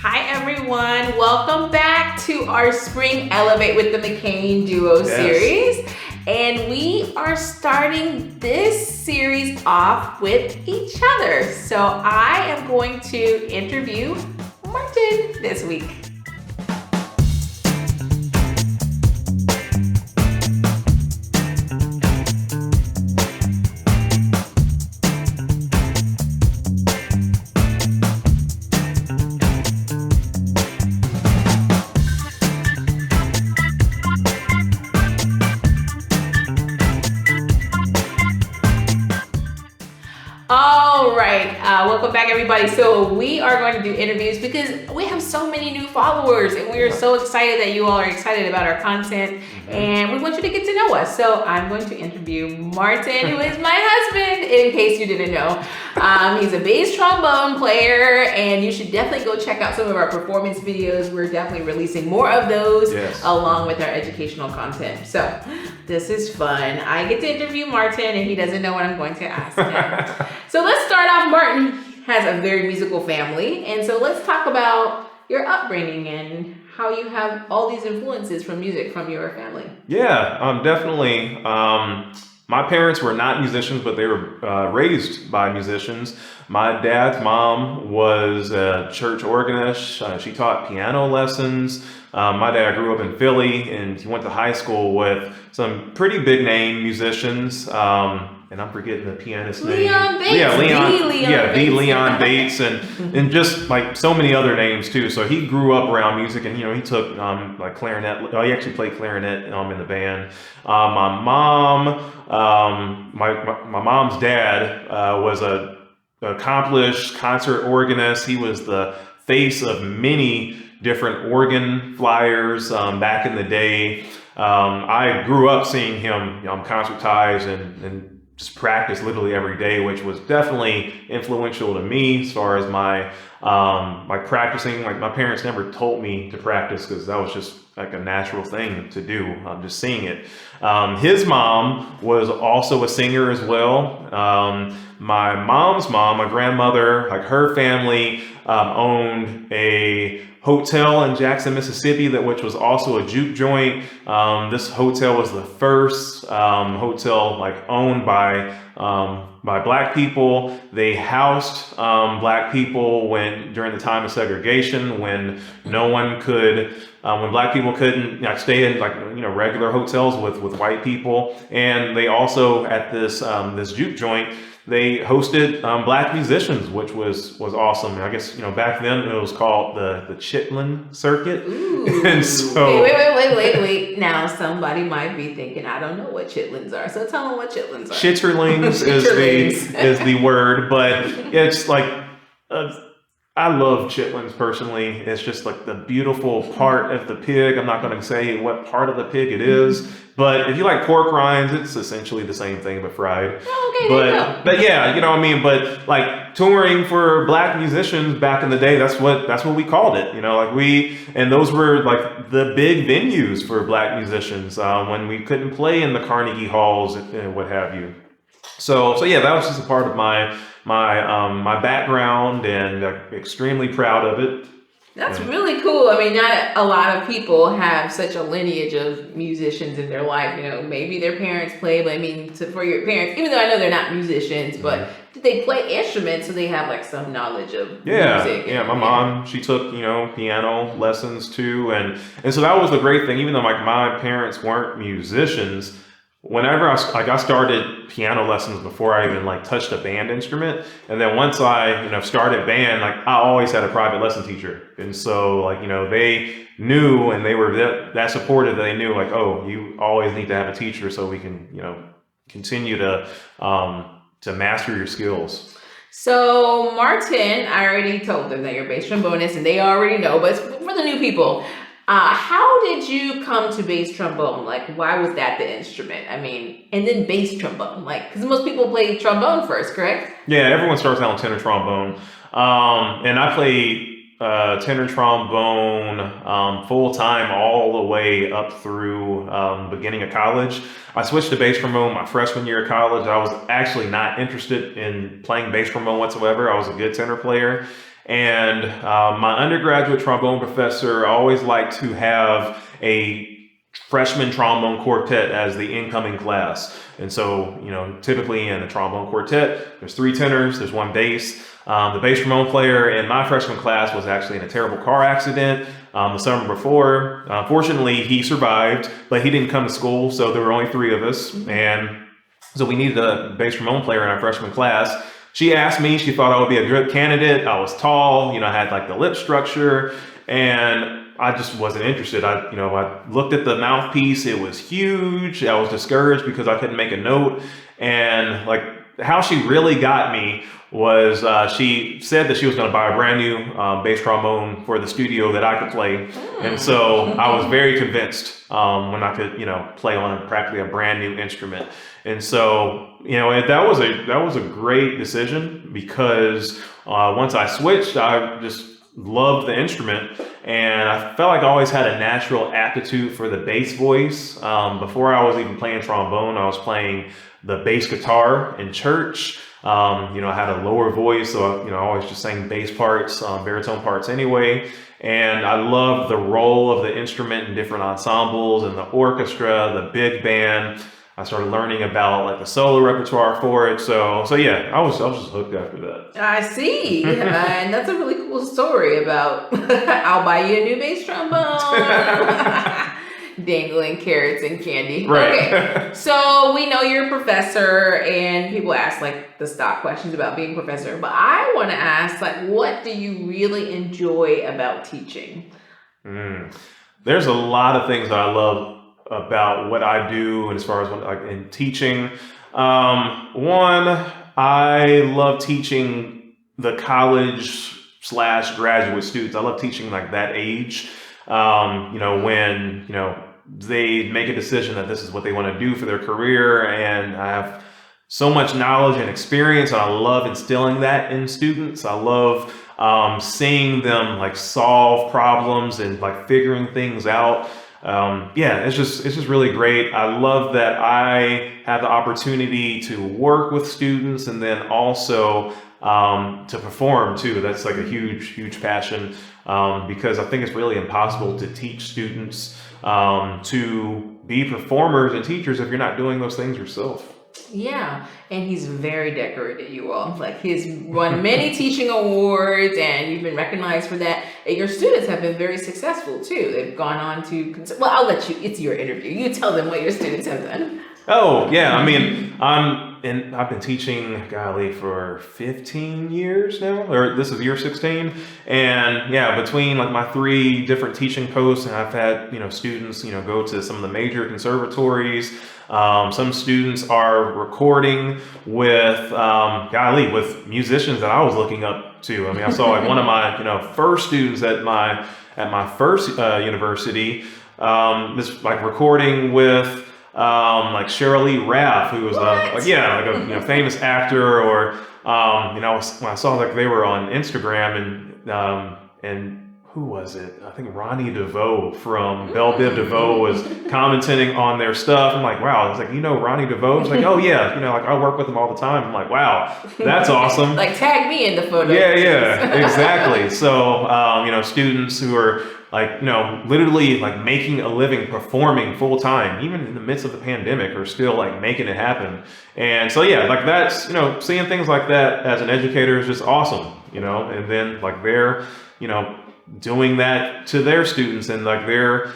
Hi everyone, welcome back to our Spring Elevate with the McCain Duo series. And we are starting this series off with each other. So I am going to interview Martin this week. All right, welcome back everybody. So we are going to do interviews because we have so many new followers and we are so excited that you all are excited about our content and we want you to get to know us. So I'm going to interview Martin, who is my husband, in case you didn't know. He's a bass trombone player and you should definitely go check out some of our performance videos. We're definitely releasing more of those along with our educational content. So this is fun. I get to interview Martin and he doesn't know what I'm going to ask him. So let's start off. Martin has a very musical family. And so let's talk about your upbringing and how you have all these influences from music from your family. Yeah, definitely. My parents were not musicians, but they were raised by musicians. My dad's mom was a church organist. She taught piano lessons. My dad grew up in Philly and he went to high school with some pretty big name musicians. And I'm forgetting the pianist name. Leon Bates. Yeah, Leon Bates and just like so many other names too. So he grew up around music and, he took like clarinet. He actually played clarinet in the band. My mom, my mom's dad was a accomplished concert organist. He was the face of many different organ flyers back in the day. I grew up seeing him concertize and just practice literally every day, which was definitely influential to me as far as my practicing. Like my parents never told me to practice because that was just like a natural thing to do. Just seeing it. His mom was also a singer as well. My mom's mom, my grandmother, like her family owned a hotel in Jackson, Mississippi, which was also a juke joint. This hotel was the first hotel like owned by black people. They housed black people during the time of segregation, when no one could, when black people couldn't stay in regular hotels with white people. And they also at this juke joint, they hosted black musicians, which was awesome. I guess back then it was called the Chitlin Circuit. Ooh. And so wait. Now somebody might be thinking, I don't know what chitlins are. So tell them what chitlins are. Chitterlings is the word, but it's like I love chitlins personally. It's just like the beautiful part of the pig. I'm not going to say what part of the pig it is, but if you like pork rinds, it's essentially the same thing but fried. Oh, okay, but yeah, But like touring for black musicians back in the day, that's what we called it. And those were like the big venues for black musicians when we couldn't play in the Carnegie halls and what have you. So yeah, that was just a part of my background, and I'm extremely proud of it. That's really cool. I mean, not a lot of people have such a lineage of musicians in their life. Maybe their parents play, but I mean, for your parents, even though I know they're not musicians, but did they play instruments so they have like some knowledge of music? Yeah. My mom, she took piano lessons too, and so that was the great thing. Even though my parents weren't musicians, whenever I started piano lessons before I even touched a band instrument, and then once I started band, I always had a private lesson teacher, and so they knew, and they were that supportive that they knew oh, you always need to have a teacher so we can continue to master your skills. So Martin, I already told them that you're a bass trombonist, and they already know, but for the new people, how did you come to bass trombone? Why was that the instrument? I mean, and then bass trombone, because most people play trombone first, correct? Yeah, everyone starts out on tenor trombone. And I played tenor trombone full time all the way up through beginning of college. I switched to bass trombone my freshman year of college. I was actually not interested in playing bass trombone whatsoever. I was a good tenor player. And my undergraduate trombone professor always liked to have a freshman trombone quartet as the incoming class. And so, typically in a trombone quartet, there's 3 tenors, there's 1 bass. The bass trombone player in my freshman class was actually in a terrible car accident the summer before. Fortunately, he survived, but he didn't come to school, so there were only 3 of us. And so we needed a bass trombone player in our freshman class. She asked me, she thought I would be a good candidate. I was tall, I had like the lip structure, and I just wasn't interested. I looked at the mouthpiece. It was huge. I was discouraged because I couldn't make a note. And like how she really got me was she said that she was going to buy a brand new bass trombone for the studio that I could play. And so I was very convinced when I could, play on practically a brand new instrument. And so, that was a great decision because once I switched, I just loved the instrument, and I felt like I always had a natural aptitude for the bass voice. Before I was even playing trombone, I was playing the bass guitar in church. I had a lower voice, so I always just sang bass parts, baritone parts anyway. And I loved the role of the instrument in different ensembles and the orchestra, the big band. I started learning about like the solo repertoire for it. So yeah, I was just hooked after that. I see. And that's a really cool story about I'll buy you a new bass trombone. Dangling carrots and candy. Right. Okay. So we know you're a professor and people ask like the stock questions about being a professor, but I want to ask like, what do you really enjoy about teaching? There's a lot of things that I love about what I do, and as far as like in teaching, one, I love teaching the college/graduate students. I love teaching like that age. When they make a decision that this is what they want to do for their career, and I have so much knowledge and experience, and I love instilling that in students. I love seeing them like solve problems and like figuring things out. It's just really great. I love that I have the opportunity to work with students and then also to perform too. That's like a huge passion because I think it's really impossible to teach students to be performers and teachers if you're not doing those things yourself. Yeah, and he's very decorated, you all. Like he's won many teaching awards, and you've been recognized for that. And your students have been very successful too. They've gone on to. Well, I'll let you. It's your interview. You tell them what your students have done. Oh yeah, I mean, I've been teaching, for 15 years now, or this is year 16, and yeah, between like my 3 different teaching posts, and I've had students go to some of the major conservatories. Some students are recording with with musicians that I was looking up to. I mean, I saw like one of my first students at my first university this like recording with like Cheryl Lee Raff, who was a famous actor, or when I saw like they were on Instagram and who was it? I think Ronnie DeVoe from Belle Biv DeVoe was commenting on their stuff. I'm like, wow. I was like, Ronnie DeVoe? It's like, oh yeah, like I work with him all the time. I'm like, wow, that's awesome. Like tag me in the photo. Yeah, exactly. So students who are like, literally like making a living performing full time, even in the midst of the pandemic, are still like making it happen. And so yeah, like that's seeing things like that as an educator is just awesome. And then like they're doing that to their students, and like they're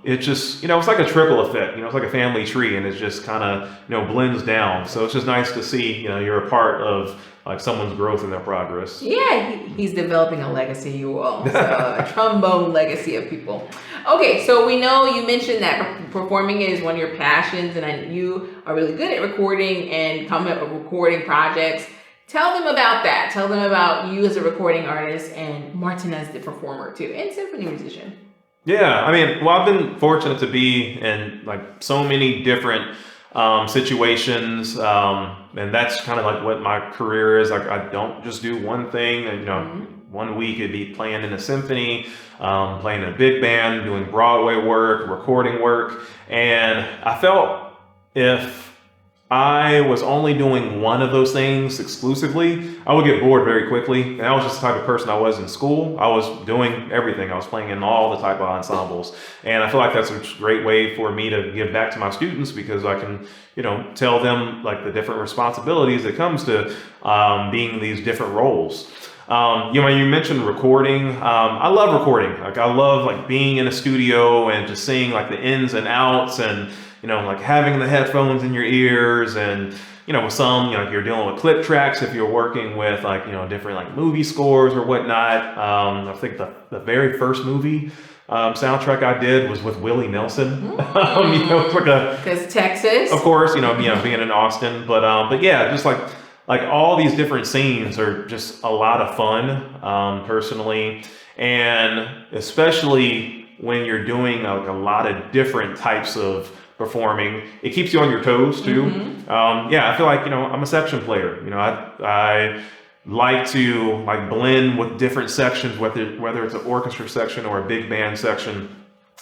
it just it's like a trickle effect. It's like a family tree, and it just kind of blends down. So it's just nice to see you're a part of like someone's growth and their progress. Yeah, he's developing a legacy, you all. So a trombone legacy of people. Okay, so we know you mentioned that performing is one of your passions, and you are really good at recording and coming up with recording projects. Tell them about that. Tell them about you as a recording artist and Martin as the performer too, and symphony musician. Yeah, I mean, well, I've been fortunate to be in like so many different situations, and that's kind of like what my career is. Like, I don't just do one thing. One week it'd be playing in a symphony, playing in a big band, doing Broadway work, recording work, and I felt if I was only doing one of those things exclusively, I would get bored very quickly. And I was just the type of person I was in school. I was doing everything. I was playing in all the type of ensembles. And I feel like that's a great way for me to give back to my students, because I can, tell them like the different responsibilities that comes to being in these different roles. You mentioned recording. I love recording. Like I love like being in a studio and just seeing like the ins and outs, and like having the headphones in your ears, and with some, if you're dealing with clip tracks, if you're working with like different like movie scores or whatnot. I think the very first movie soundtrack I did was with Willie Nelson. It's like because Texas, of course, being in Austin, but yeah, just like all these different scenes are just a lot of fun, personally, and especially when you're doing like a lot of different types of performing, it keeps you on your toes too. I feel like I'm a section player. I like to like blend with different sections, whether it's an orchestra section or a big band section.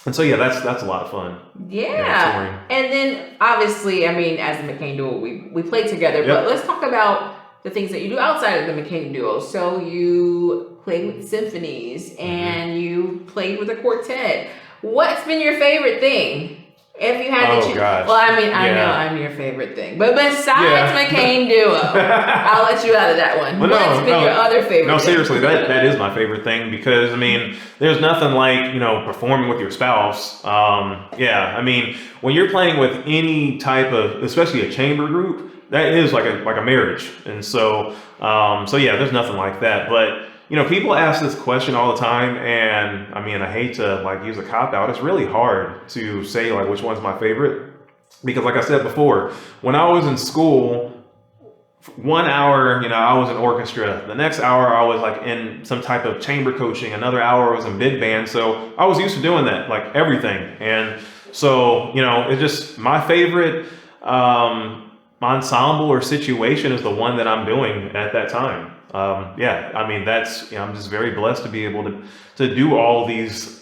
And so, yeah, that's a lot of fun. Yeah. And then obviously, as the McCain Duo, we play together, but let's talk about the things that you do outside of the McCain Duo. So you played with symphonies and you played with a quartet. What's been your favorite thing? If you had to choose. Gosh. Well, I know I'm your favorite thing. But besides McCain Duo, I'll let you out of that one. Well, what's been your other favorite thing? Seriously, that is my favorite thing, because there's nothing like, performing with your spouse. When you're playing with any type of, especially a chamber group, that is like a marriage. And so there's nothing like that. But people ask this question all the time, and I hate to like use a cop out. It's really hard to say like which one's my favorite, because like I said before, when I was in school, 1 hour, I was in orchestra. The next hour I was like in some type of chamber coaching. Another hour I was in big band. So I was used to doing that, like everything. And so, it's just my favorite ensemble or situation is the one that I'm doing at that time. That's, I'm just very blessed to be able to do all these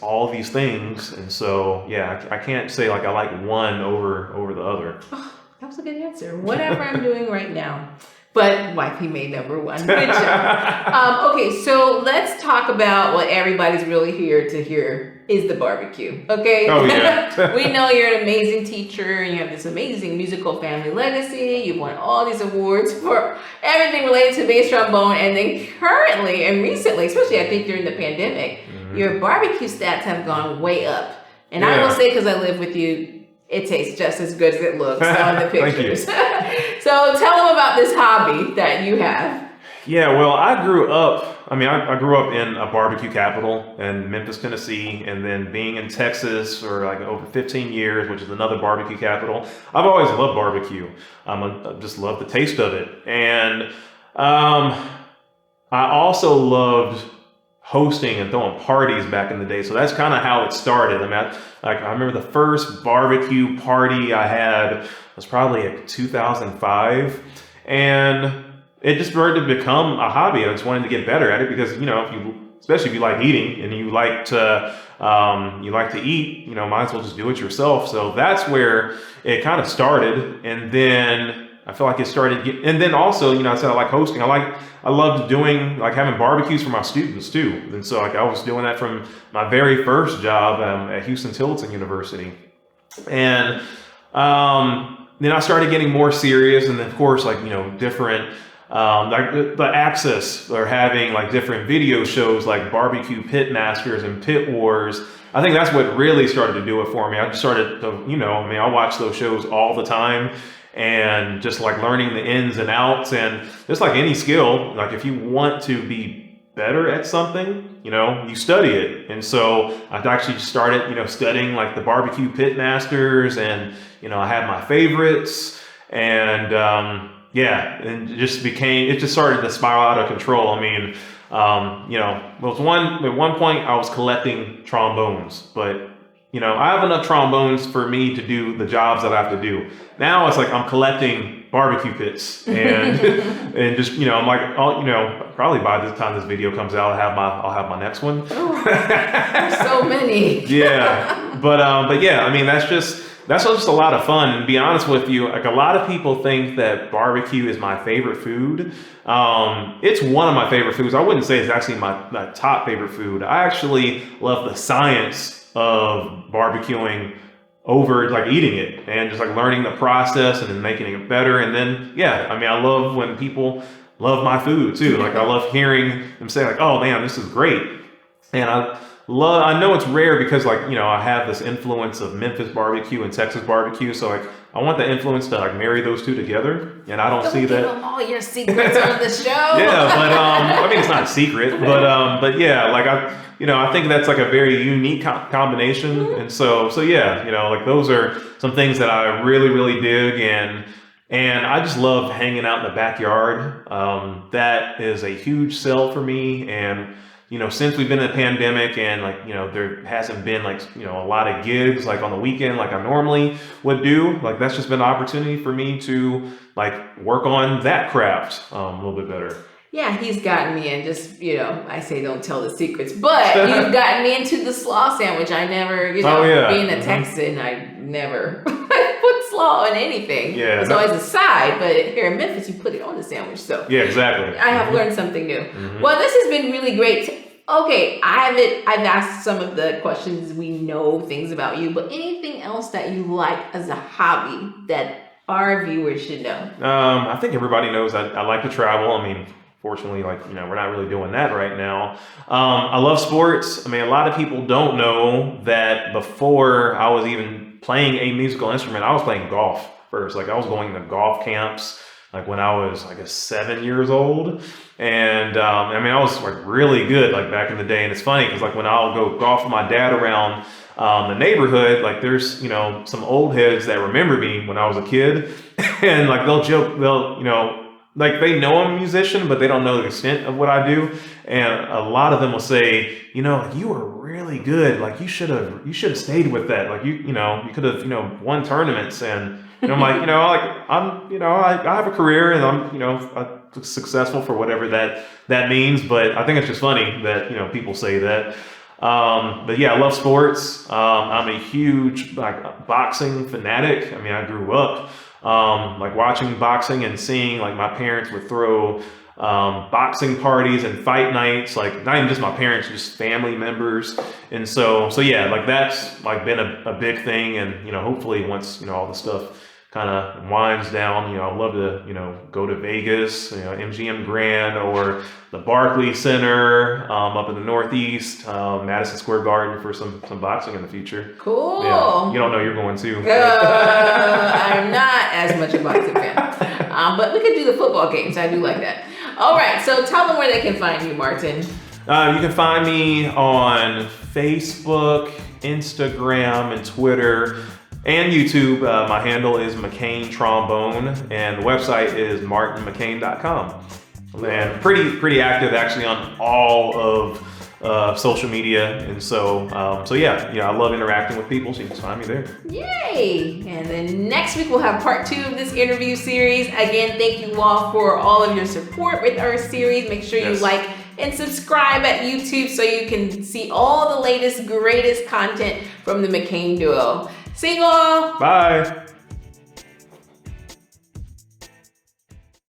things. And so, I can't say like I like one over the other. Oh, that was a good answer. Whatever I'm doing right now. But wifey made number one. Good job. Okay, so let's talk about what everybody's really here to hear is the barbecue. Okay? Oh, yeah. We know you're an amazing teacher and you have this amazing musical family legacy. You've won all these awards for everything related to bass trombone. And then currently and recently, especially I think during the pandemic, your barbecue stats have gone way up. And I will say, because I live with you, it tastes just as good as it looks on the pictures. So tell them about this hobby that you have. Yeah, well, I grew up in a barbecue capital in Memphis, Tennessee, and then being in Texas for like over 15 years, which is another barbecue capital. I've always loved barbecue. I just love the taste of it. And I also loved hosting and throwing parties back in the day. So that's kind of how it started. I remember the first barbecue party I had was probably like 2005. And it just started to become a hobby. I just wanted to get better at it because, especially if you like eating and you like to eat, might as well just do it yourself. So that's where it kind of started. And then I feel like it started, and then also, I said I like hosting. I loved doing, like having barbecues for my students too. And so I was doing that from my very first job at Houston-Tillotson University. And then I started getting more serious. And then of course, different, like the Access are having like different video shows like Barbecue Pit Masters and Pit Wars. I think that's what really started to do it for me. I just started to, I watch those shows all the time. And just like learning the ins and outs, and just like any skill, like if you want to be better at something, you study it. And so I actually started, studying like the Barbecue Pit Masters, and, I had my favorites, and and it just started to spiral out of control. At one point I was collecting trombones, but I have enough trombones for me to do the jobs that I have to do. Now it's like I'm collecting barbecue pits, and and just I'm like, probably by the time this video comes out, I'll have my next one. Oh, there's so many. Yeah, but yeah, that's just that's just a lot of fun. And to be honest with you, like a lot of people think that barbecue is my favorite food. It's one of my favorite foods. I wouldn't say it's actually my top favorite food. I actually love the science of barbecuing over like eating it and just like learning the process and then making it better. And then, yeah, I mean, I love when people love my food too. Like I love hearing them say like, oh man, this is great. And I know it's rare because like, you know, I have this influence of Memphis barbecue and Texas barbecue. So like, I want the influence to like marry those two together. And I don't see give that. them all your secrets on the show. Yeah, but I mean, it's not a secret, but yeah, like I think that's like a very unique combination. Mm-hmm. And so yeah, you know, like those are some things that I really, really dig. And I just love hanging out in the backyard. That is a huge sell for me. And, you know, since we've been in the pandemic and like, you know, there hasn't been like, you know, a lot of gigs like on the weekend like I normally would do, like that's just been an opportunity for me to like work on that craft a little bit better. Yeah, he's gotten me in just, you know, I say don't tell the secrets, but you've gotten me into the slaw sandwich. I never, you know, being a Texan, I never put slaw on anything. Yeah. It's always a side, but here in Memphis, you put it on the sandwich. So yeah, exactly. I have learned something new. Well, this has been really great. Okay, I've asked some of the questions we know things about you, but anything else that you like as a hobby that our viewers should know? I think everybody knows I like to travel. I mean, fortunately, like, you know, we're not really doing that right now. I love sports. I mean, a lot of people don't know that before I was even playing a musical instrument, I was playing golf first. Like I was going to golf camps like when I was, I guess, 7 years old. And I mean, I was like really good like back in the day. And it's funny because like when I'll go golf with my dad around the neighborhood, like there's, you know, some old heads that remember me when I was a kid. And like they'll joke, you know, like they know I'm a musician, but they don't know the extent of what I do. And a lot of them will say, you know, like, you were really good. Like you should have stayed with that. Like you know, you could have, you know, won tournaments. And you know, I'm like, you know, like I'm, you know, I have a career and I'm, you know, successful for whatever that means. But I think it's just funny that, you know, people say that. But yeah, I love sports. I'm a huge like boxing fanatic. I mean, I grew up like watching boxing and seeing like my parents would throw boxing parties and fight nights, like not even just my parents, just family members. And so yeah, like that's like been a big thing. And, you know, hopefully once, you know, all the stuff kind of winds down, you know, I'd love to, you know, go to Vegas, you know, MGM Grand or the Barclays Center up in the Northeast, Madison Square Garden for some boxing in the future. Cool. Yeah. You don't know you're going to. I'm not as much a boxing fan, but we could do the football games. I do like that. All right, so tell them where they can find you, Martin. You can find me on Facebook, Instagram, and Twitter. And YouTube. My handle is McCain Trombone, and the website is martinmccain.com. And pretty active actually on all of social media, and so yeah, I love interacting with people, so you can find me there. Yay! And then next week we'll have part 2 of this interview series. Again, thank you all for all of your support with our series. Make sure you like and subscribe at YouTube so you can see all the latest, greatest content from the McCain Duo. See you all. Bye.